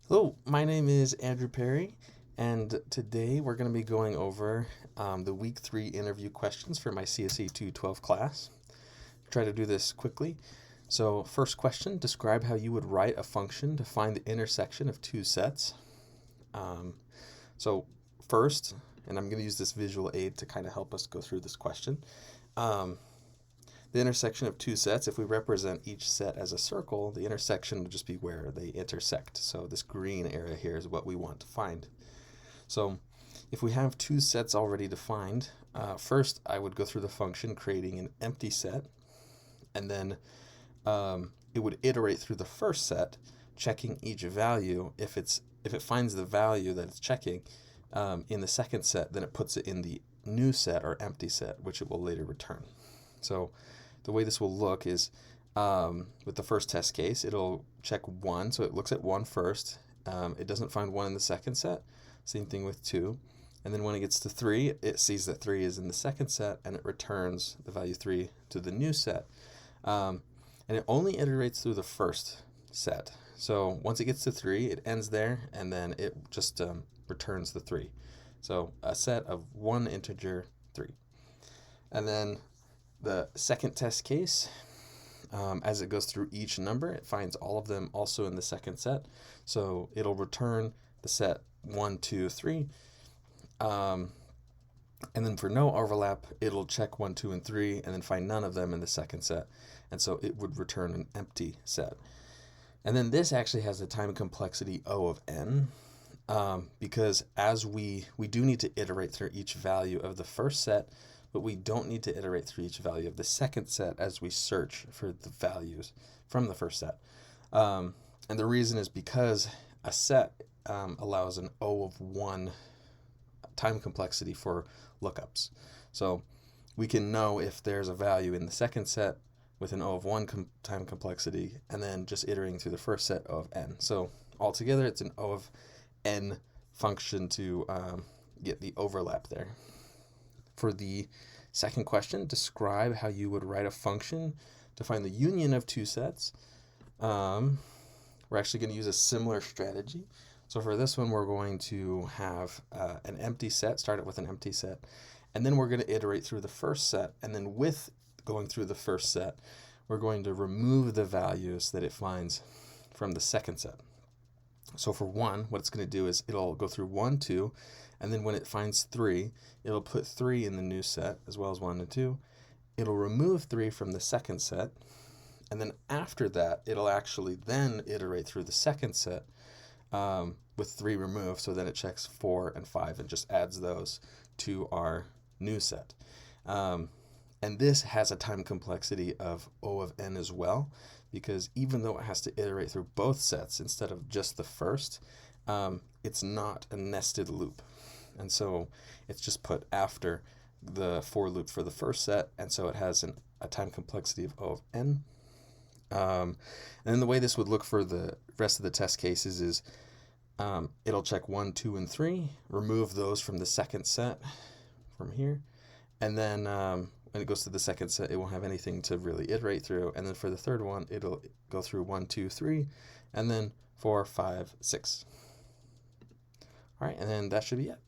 Hello, my name is Andrew Perry, and today we're going to be going over the week 3 interview questions for my CSE 212 class. Try to do this quickly. So, first question, describe how you would write a function to find the intersection of two sets. Um, so, first, and I'm going to use this visual aid to kind of help us go through this question. Um, the intersection of two sets, if we represent each set as a circle, the intersection would just be where they intersect. So this green area here is what we want to find. So if we have two sets already defined, first I would go through the function creating an empty set, and then it would iterate through the first set, checking each value. If it finds the value that it's checking in the second set, then it puts it in the new set or empty set, which it will later return. So the way this will look is with the first test case, it'll check 1, so it looks at 1 first. It doesn't find 1 in the second set. Same thing with 2. And then when it gets to 3, it sees that 3 is in the second set, and it returns the value 3 to the new set. And it only iterates through the first set. So once it gets to 3, it ends there, and then it just returns the 3. So a set of 1 integer 3. And then the second test case, as it goes through each number, it finds all of them also in the second set. So it'll return the set 1, 2, 3. And then for no overlap, it'll check 1, 2, and 3, and then find none of them in the second set. And so it would return an empty set. And then this actually has a time complexity O of n, because as we do need to iterate through each value of the first set, but we don't need to iterate through each value of the second set as we search for the values from the first set. And the reason is because a set allows an O of 1 time complexity for lookups. So we can know if there's a value in the second set with an O of 1 time complexity, and then just iterating through the first set O of n. So altogether, it's an O of n function to get the overlap there. For the second question, describe how you would write a function to find the union of two sets. We're actually going to use a similar strategy. So for this one, we're going to have an empty set, start it with an empty set, and then we're going to iterate through the first set. And then with going through the first set, we're going to remove the values that it finds from the second set. So for 1, what it's going to do is it'll go through 1, 2, and then when it finds 3, it'll put 3 in the new set as well as 1 and 2. It'll remove 3 from the second set, and then after that, it'll actually then iterate through the second set with 3 removed, so then it checks 4 and 5 and just adds those to our new set. And this has a time complexity of O of n as well, because even though it has to iterate through both sets instead of just the first, it's not a nested loop. And so it's just put after the for loop for the first set, and so it has a time complexity of O of n. And then the way this would look for the rest of the test cases is it'll check 1, 2, and 3, remove those from the second set from here, and then when it goes to the second set, it won't have anything to really iterate through. And then for the third one, it'll go through 1, 2, 3, and then 4, 5, 6. All right, and then that should be it.